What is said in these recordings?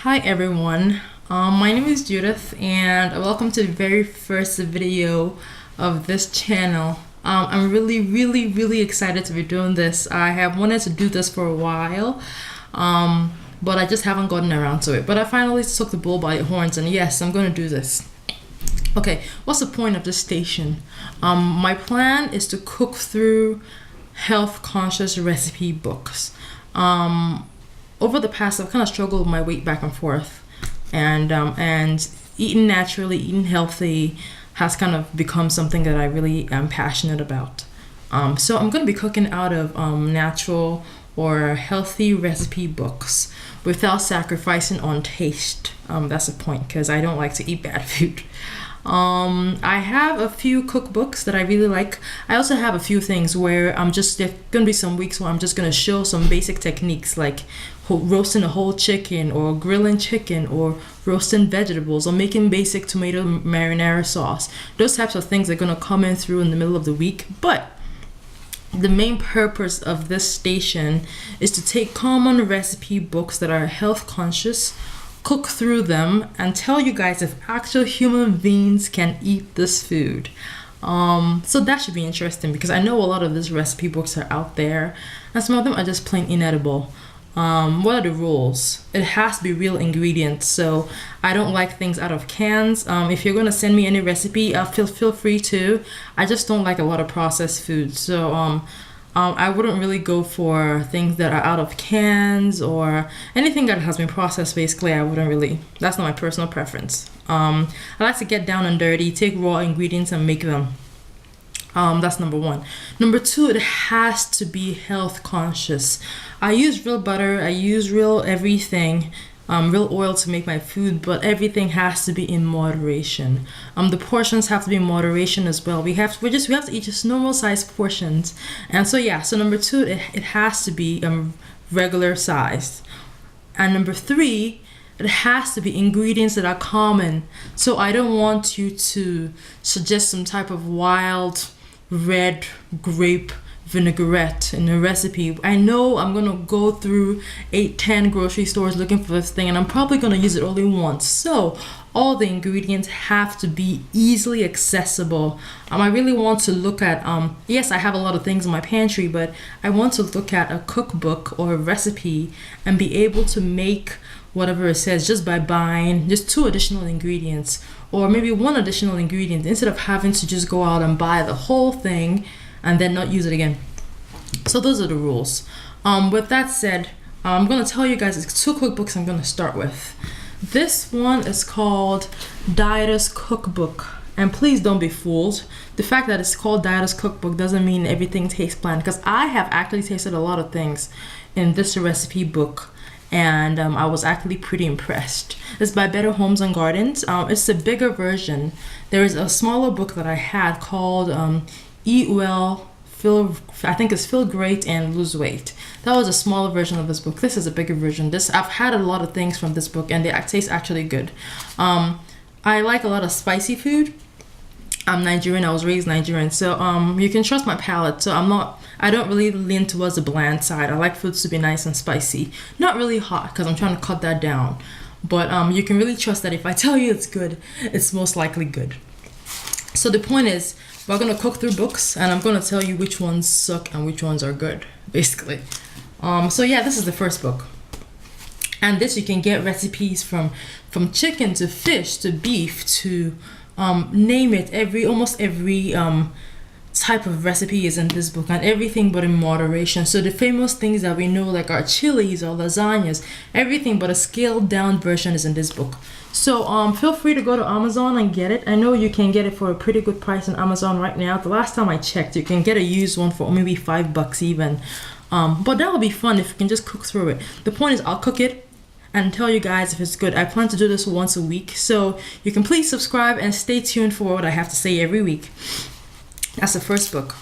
Hi everyone, my name is Judith and welcome to the very first video of this channel. I'm really excited to be doing this. I have wanted to do this for a while, but I just haven't gotten around to it. But I finally took the bull by the horns and yes, I'm going to do this. Okay, what's the point of this station? My plan is to cook through health conscious recipe books. Over the past, I've kind of struggled with my weight back and forth, and eating naturally, eating healthy has kind of become something that I really am passionate about. So I'm going to be cooking out of natural or healthy recipe books without sacrificing on taste. That's the point, because I don't like to eat bad food. I have a few cookbooks that I really like. I also have a few things where there's gonna be some weeks where I'm just gonna show some basic techniques like roasting a whole chicken or grilling chicken or roasting vegetables or making basic tomato marinara sauce. Those types of things are gonna come in through in the middle of the week, but the main purpose of this station is to take common recipe books that are health conscious, cook through them, and tell you guys if actual human beings can eat this food. So that should be interesting because I know a lot of these recipe books are out there and some of them are just plain inedible. What are the rules? It has to be real ingredients, so I don't like things out of cans. If you're gonna send me any recipe, feel free to. I just don't like a lot of processed food, so I wouldn't really go for things that are out of cans or anything that has been processed. Basically, I wouldn't really. That's not my personal preference. I like to get down and dirty, take raw ingredients and make them. That's number one. Number two, it has to be health conscious. I use real butter, I use real everything, real oil to make my food, but everything has to be in moderation. The portions have to be in moderation as well. We have to eat just normal sized portions. And so yeah, so number two, it has to be regular sized. And number three, it has to be ingredients that are common. So I don't want you to suggest some type of wild red grape vinaigrette in a recipe. I know I'm gonna go through 8-10 grocery stores looking for this thing and I'm probably gonna use it only once. So all the ingredients have to be easily accessible. I really want to look at yes, I have a lot of things in my pantry, but I want to look at a cookbook or a recipe and be able to make whatever it says just by buying just 2 additional ingredients or maybe 1 additional ingredient instead of having to just go out and buy the whole thing and then not use it again. So those are the rules. With that said, I'm gonna tell you guys it's 2 cookbooks I'm gonna start with. This one is called Dieter's Cookbook, and please don't be fooled. The fact that it's called Dieter's Cookbook doesn't mean everything tastes bland, because I have actually tasted a lot of things in this recipe book and I was actually pretty impressed. It's by Better Homes and Gardens. It's a bigger version. There is a smaller book that I had called Eat Well, Feel Great and Lose Weight. That was a smaller version of this book. This is a bigger version. I've had a lot of things from this book and they taste actually good. I like a lot of spicy food. I'm Nigerian, I was raised Nigerian, so you can trust my palate. So I don't really lean towards the bland side. I like foods to be nice and spicy. Not really hot, because I'm trying to cut that down. But you can really trust that if I tell you it's good, it's most likely good. So the point is, we're gonna cook through books and I'm gonna tell you which ones suck and which ones are good, basically. So yeah, this is the first book. And this, you can get recipes from chicken to fish to beef to name it. Almost every type of recipe is in this book, and everything but in moderation. So the famous things that we know, like our chilies or lasagnas, everything but a scaled down version is in this book. So feel free to go to Amazon and get it. I know you can get it for a pretty good price on Amazon right now. The last time I checked, you can get a used one for maybe $5 even. But that will be fun if you can just cook through it. The point is, I'll cook it and tell you guys if it's good. I plan to do this once a week, so you can please subscribe and stay tuned for what I have to say every week. That's the first book.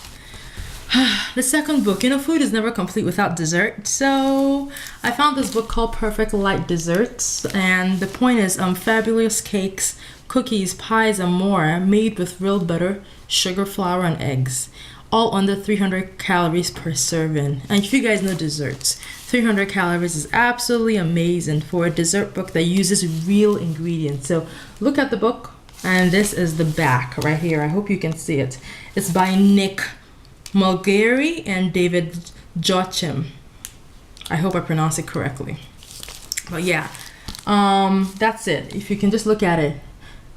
The second book, food is never complete without dessert. So I found this book called Perfect Light Desserts, and the point is fabulous cakes, cookies, pies, and more made with real butter, sugar, flour, and eggs. all under 300 calories per serving. And if you guys know desserts, 300 calories is absolutely amazing for a dessert book that uses real ingredients. So look at the book, and this is the back right here. I hope you can see it. It's by Nick Mulgary and David Joachim. I hope I pronounced it correctly. But yeah, that's it. If you can just look at it.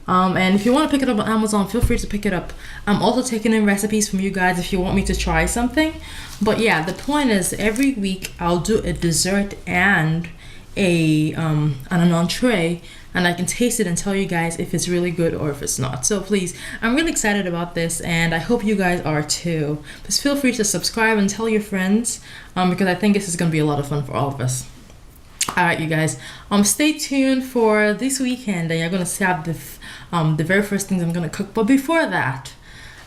And if you want to pick it up on Amazon, feel free to pick it up. I'm also taking in recipes from you guys if you want me to try something. But yeah, the point is every week I'll do a dessert and an entree, and I can taste it and tell you guys if it's really good or if it's not. So please, I'm really excited about this, and I hope you guys are too. Just feel free to subscribe and tell your friends, because I think this is going to be a lot of fun for all of us. All right, you guys, stay tuned for this weekend, and you're gonna see the very first things I'm gonna cook. But before that,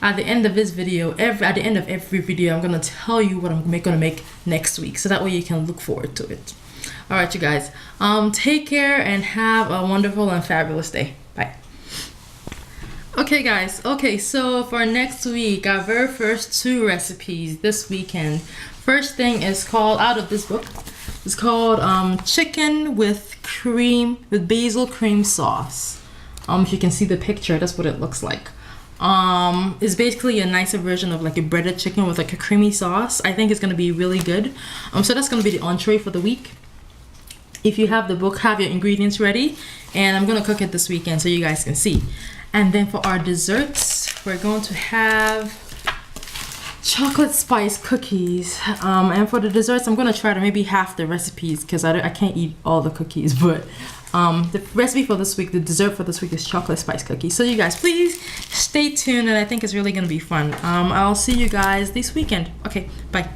at the end of this video, at the end of every video, I'm gonna tell you what I'm gonna make next week, so that way you can look forward to it. All right, you guys, take care and have a wonderful and fabulous day. Bye. Okay, guys. Okay, so for next week, our very first 2 recipes this weekend. First thing is called, out of this book, it's called chicken with basil cream sauce. If you can see the picture, that's what it looks like. It's basically a nicer version of like a breaded chicken with like a creamy sauce. I think it's gonna be really good. So that's gonna be the entree for the week. If you have the book, have your ingredients ready, and I'm gonna cook it this weekend so you guys can see. And then for our desserts, we're going to have chocolate spice cookies, and for the desserts I'm gonna try to maybe half the recipes because I can't eat all the cookies, but the recipe for this week, the dessert for this week, is chocolate spice cookies. So you guys please stay tuned, and I think it's really gonna be fun. I'll see you guys this weekend. Okay, bye.